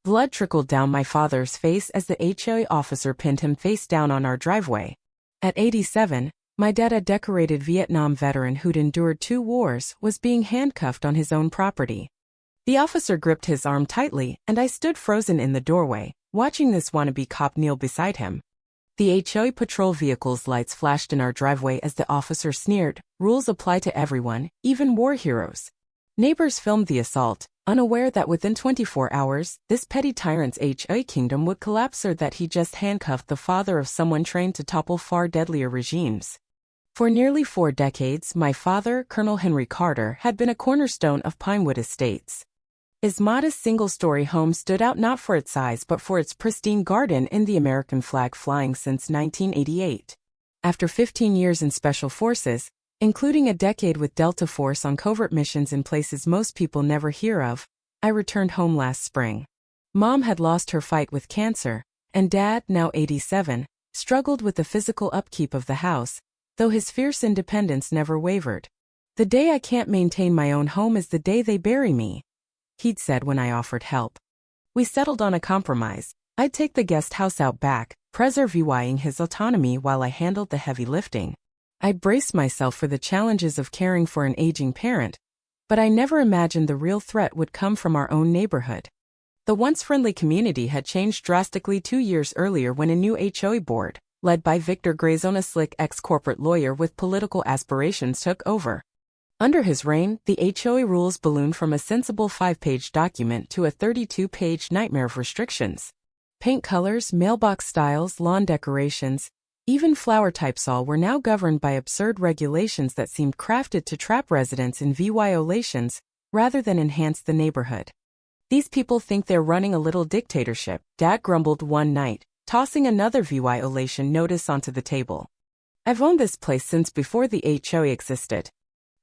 Blood trickled down my father's face as the HOA officer pinned him face down on our driveway. At 87, my dad, a decorated Vietnam veteran who'd endured 2 wars, was being handcuffed on his own property. The officer gripped his arm tightly, and I stood frozen in the doorway, watching this wannabe cop kneel beside him. The HOA patrol vehicle's lights flashed in our driveway as the officer sneered, "Rules apply to everyone, even war heroes." Neighbors filmed the assault, unaware that within 24 hours, this petty tyrant's HOA kingdom would collapse, or that he just handcuffed the father of someone trained to topple far deadlier regimes. For nearly 4 decades, my father, Colonel Henry Carter, had been a cornerstone of Pinewood Estates. His modest single-story home stood out not for its size but for its pristine garden and the American flag flying since 1988. After 15 years in Special Forces, including a decade with Delta Force on covert missions in places most people never hear of, I returned home last spring. Mom had lost her fight with cancer, and Dad, now 87, struggled with the physical upkeep of the house, though his fierce independence never wavered. "The day I can't maintain my own home is the day they bury me," he'd said when I offered help. We settled on a compromise. I'd take the guest house out back, preserving his autonomy while I handled the heavy lifting. I braced myself for the challenges of caring for an aging parent, but I never imagined the real threat would come from our own neighborhood. The once friendly community had changed drastically 2 years earlier when a new HOA board, led by Victor Grayson, a slick ex-corporate lawyer with political aspirations, took over. Under his reign, the HOA rules ballooned from a sensible 5-page document to a 32-page nightmare of restrictions. Paint colors, mailbox styles, lawn decorations, even flower types, all were now governed by absurd regulations that seemed crafted to trap residents in violations rather than enhance the neighborhood. "These people think they're running a little dictatorship," Dad grumbled one night, tossing another violation notice onto the table. "I've owned this place since before the HOA existed."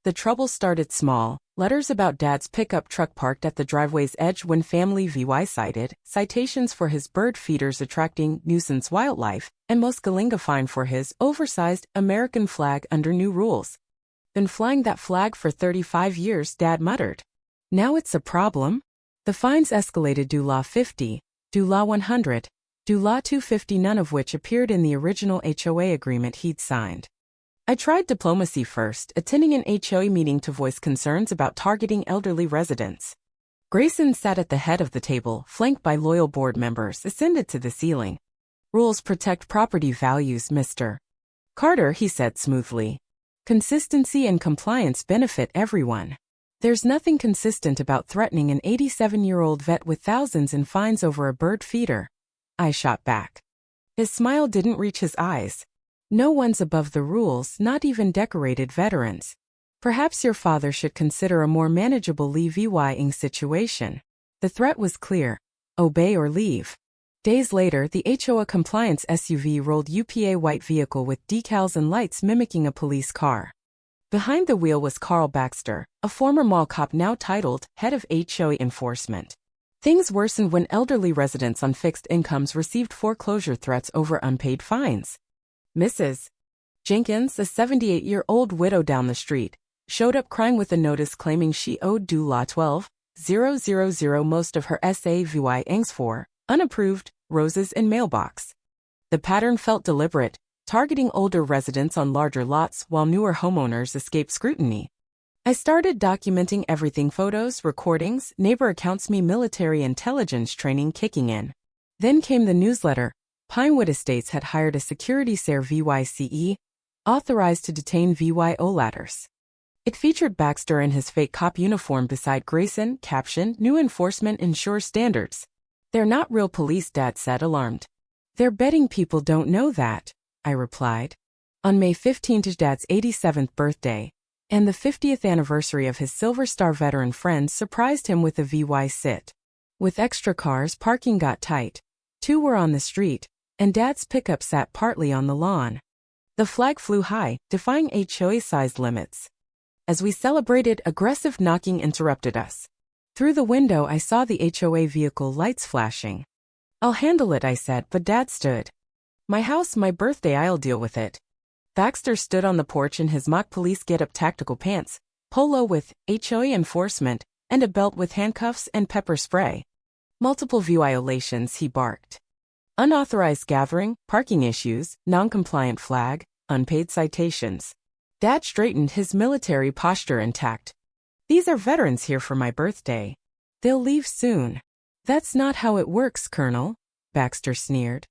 The trouble started small: letters about Dad's pickup truck parked at the driveway's edge when family VY cited, citations for his bird feeders attracting nuisance wildlife, and most Galinga fine for his oversized American flag under new rules. "Been flying that flag for 35 years, Dad muttered. "Now it's a problem." The fines escalated to Law 50, to Law 100, to Law 250, none of which appeared in the original HOA agreement he'd signed. I tried diplomacy first, attending an HOA meeting to voice concerns about targeting elderly residents. Grayson sat at the head of the table, flanked by loyal board members, ascended to the ceiling. "Rules protect property values, Mr. Carter," he said smoothly. "Consistency and compliance benefit everyone. There's nothing consistent about threatening an 87-year-old vet with thousands in fines over a bird feeder." I shot back. His smile didn't reach his eyes. "No one's above the rules, not even decorated veterans. Perhaps your father should consider a more manageable leave-ing situation." The threat was clear: obey or leave. Days later, the HOA compliance SUV rolled UPA white vehicle with decals and lights mimicking a police car. Behind the wheel was Carl Baxter, a former mall cop now titled Head of HOA Enforcement. Things worsened when elderly residents on fixed incomes received foreclosure threats over unpaid fines. Mrs. Jenkins, a 78-year-old widow down the street, showed up crying with a notice claiming she owed due Law 12,000 most of her SAVYs for unapproved roses in mailbox. The pattern felt deliberate, targeting older residents on larger lots while newer homeowners escaped scrutiny. I started documenting everything: photos, recordings, neighbor accounts, me military intelligence training kicking in. Then came the newsletter. Pinewood Estates had hired a security VYCE, authorized to detain violator. It featured Baxter in his fake cop uniform beside Grayson, caption: "New enforcement ensures standards." "They're not real police," Dad said, alarmed. "They're betting people don't know that," I replied. On May 15th, Dad's 87th birthday, and the 50th anniversary of his Silver Star veteran friends surprised him with a VY sit. With extra cars, parking got tight. 2 were on the street, and Dad's pickup sat partly on the lawn. The flag flew high, defying HOA-sized limits. As we celebrated, aggressive knocking interrupted us. Through the window, I saw the HOA vehicle lights flashing. "I'll handle it," I said, but Dad stood. "My house, my birthday, I'll deal with it." Baxter stood on the porch in his mock police get-up, tactical pants, polo with HOA enforcement, and a belt with handcuffs and pepper spray. Multiple violations, he barked. Unauthorized gathering, parking issues, non-compliant flag, unpaid citations. Dad straightened, his military posture intact. These are veterans here for my birthday. They'll leave soon. That's not how it works, Colonel, Baxter sneered.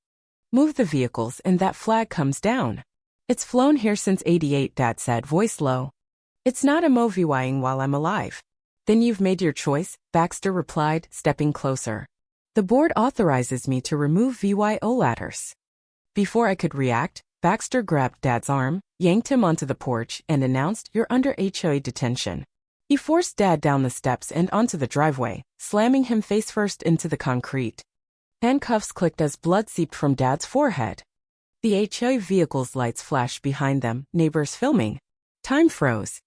Move the vehicles and that flag comes down. It's flown here since '88, Dad said, voice low. It's not MOVYing while I'm alive. Then you've made your choice, Baxter replied, stepping closer. The board authorizes me to remove VYO ladders. Before I could react, Baxter grabbed Dad's arm, yanked him onto the porch, and announced, "You're under HOA detention." He forced Dad down the steps and onto the driveway, slamming him face first into the concrete. Handcuffs clicked as blood seeped from Dad's forehead. The HOA vehicle's lights flashed behind them, neighbors filming. Time froze.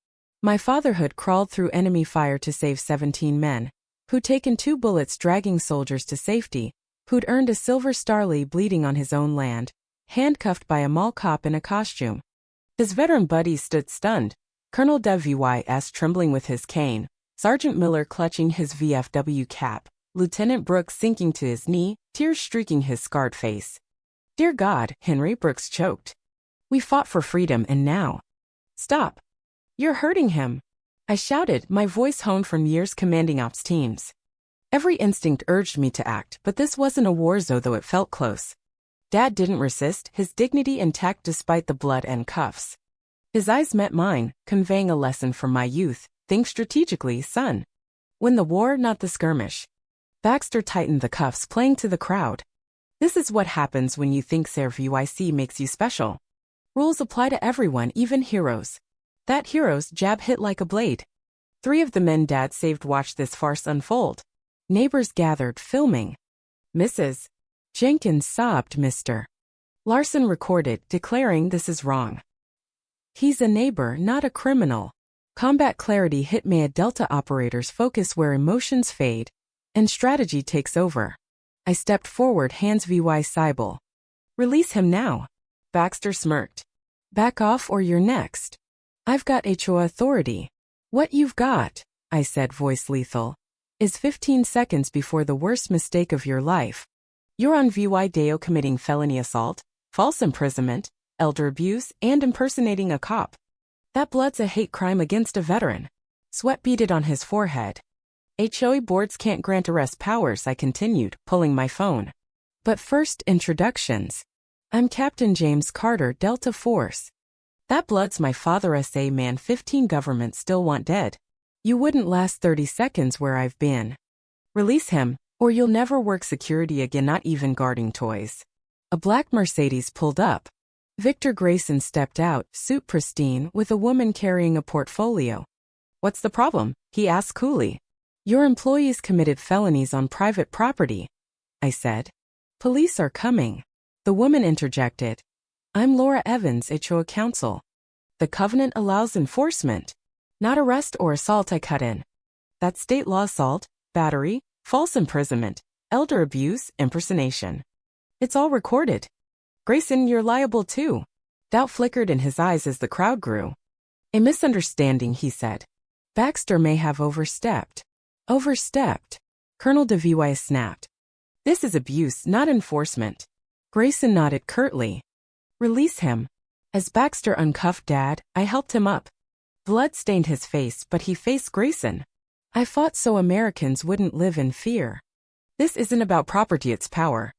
My fatherhood crawled through enemy fire to save 17 men, who'd taken 2 bullets dragging soldiers to safety, who'd earned a Silver Star bleeding on his own land, handcuffed by a mall cop in a costume. His veteran buddies stood stunned, Colonel WYS trembling with his cane, Sergeant Miller clutching his VFW cap, Lieutenant Brooks sinking to his knee, tears streaking his scarred face. Dear God, Henry, Brooks choked. We fought for freedom and now. Stop. You're hurting him. I shouted, my voice honed from years commanding ops teams. Every instinct urged me to act, but this wasn't a war zone, though it felt close. Dad didn't resist, his dignity intact despite the blood and cuffs. His eyes met mine, conveying a lesson from my youth. Think strategically, son. Win the war, not the skirmish. Baxter tightened the cuffs, playing to the crowd. This is what happens when you think SERVYC makes you special. Rules apply to everyone, even heroes. That hero's jab hit like a blade. 3 of the men Dad saved watched this farce unfold. Neighbors gathered, filming. Mrs. Jenkins sobbed, Mr. Larson recorded, declaring this is wrong. He's a neighbor, not a criminal. Combat clarity hit me. A Delta operator's focus where emotions fade and strategy takes over. I stepped forward, hands VY Seibel. Release him now. Baxter smirked. Back off or you're next. I've got HOA authority. What you've got, I said, voice lethal, is 15 seconds before the worst mistake of your life. You're on VY Deo committing felony assault, false imprisonment, elder abuse, and impersonating a cop. That blood's a hate crime against a veteran. Sweat beaded on his forehead. HOA boards can't grant arrest powers, I continued, pulling my phone. But first, introductions. I'm Captain James Carter, Delta Force. That blood's my father, SA man. 15 governments still want dead. You wouldn't last 30 seconds where I've been. Release him, or you'll never work security again, not even guarding toys. A black Mercedes pulled up. Victor Grayson stepped out, suit pristine, with a woman carrying a portfolio. What's the problem? He asked coolly. Your employees committed felonies on private property, I said. Police are coming. The woman interjected. I'm Laura Evans, HOA counsel. The covenant allows enforcement, not arrest or assault, I cut in. That's state law: assault, battery, false imprisonment, elder abuse, impersonation. It's all recorded. Grayson, you're liable too. Doubt flickered in his eyes as the crowd grew. A misunderstanding, he said. Baxter may have overstepped. Overstepped. Colonel DeVy snapped. This is abuse, not enforcement. Grayson nodded curtly. Release him. As Baxter uncuffed Dad, I helped him up. Blood stained his face, but he faced Grayson. I fought so Americans wouldn't live in fear. This isn't about property, it's power.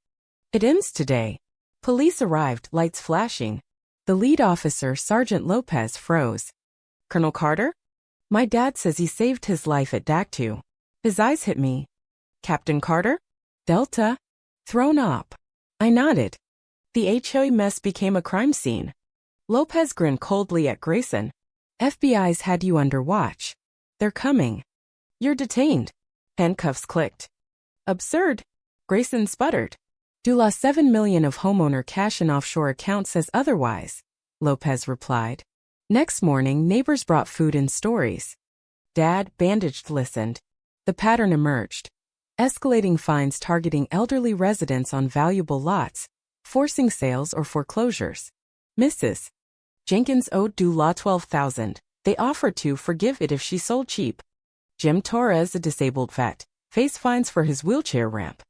It ends today. Police arrived, lights flashing. The lead officer, Sergeant Lopez, froze. Colonel Carter? My dad says he saved his life at Dactu. His eyes hit me. Captain Carter? Delta? Thrown up. I nodded. The HOA mess became a crime scene. Lopez grinned coldly at Grayson. FBI's had you under watch. They're coming. You're detained. Handcuffs clicked. Absurd. Grayson sputtered. Dula $7 million of homeowner cash in offshore account says otherwise, Lopez replied. Next morning, neighbors brought food and stories. Dad, bandaged, listened. The pattern emerged. Escalating fines targeting elderly residents on valuable lots, forcing sales or foreclosures. Mrs. Jenkins owed Dula $12,000. They offered to forgive it if she sold cheap. Jim Torres, a disabled vet, face fines for his wheelchair ramp.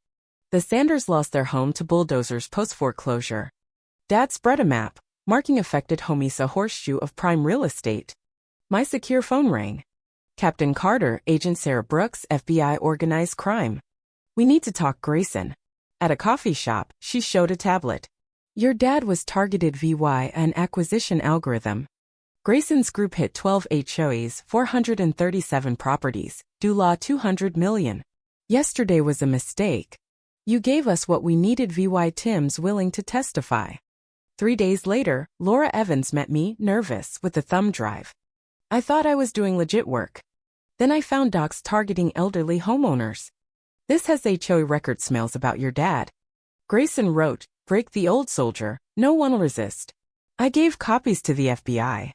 The Sanders lost their home to bulldozers post-foreclosure. Dad spread a map, marking affected homies a horseshoe of prime real estate. My secure phone rang. Captain Carter, Agent Sarah Brooks, FBI Organized Crime. We need to talk, Grayson. At a coffee shop, she showed a tablet. Your dad was targeted via an acquisition algorithm. Grayson's group hit 12 HOAs, 437 properties, due law $200 million. Yesterday was a mistake. You gave us what we needed via Tim's willing to testify. 3 days later, Laura Evans met me, nervous, with a thumb drive. I thought I was doing legit work. Then I found docs targeting elderly homeowners. This has HOA record smells about your dad. Grayson wrote, break the old soldier, no one will resist. I gave copies to the FBI.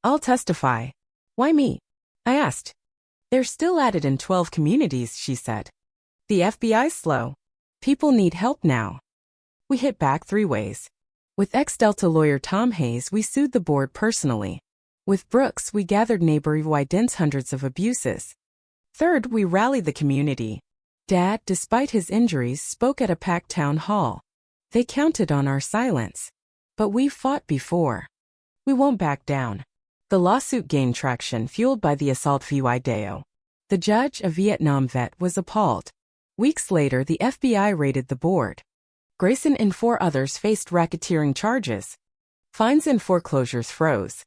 I'll testify. Why me? I asked. They're still at it in 12 communities, she said. The FBI's slow. People need help now. We hit back 3 ways. With ex-Delta lawyer Tom Hayes, we sued the board personally. With Brooks, we gathered neighbor evidence hundreds of abuses. Third, we rallied the community. Dad, despite his injuries, spoke at a packed town hall. They counted on our silence. But we fought before. We won't back down. The lawsuit gained traction, fueled by the assault video. The judge, a Vietnam vet, was appalled. Weeks later, the FBI raided the board. Grayson and 4 others faced racketeering charges. Fines and foreclosures froze.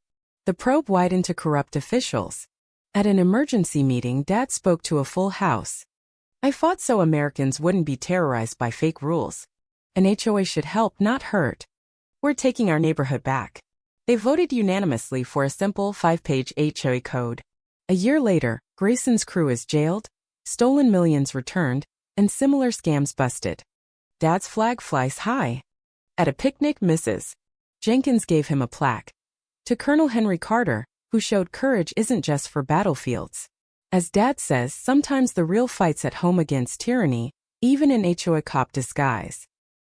The probe widened to corrupt officials. At an emergency meeting, Dad spoke to a full house. I fought so Americans wouldn't be terrorized by fake rules. An HOA should help, not hurt. We're taking our neighborhood back. They voted unanimously for a simple 5-page HOA code. A year later, Grayson's crew is jailed, stolen millions returned, and similar scams busted. Dad's flag flies high. At a picnic, Mrs. Jenkins gave him a plaque. To Colonel Henry Carter, who showed courage isn't just for battlefields. As Dad says, sometimes the real fight's at home against tyranny, even in HOA cop disguise.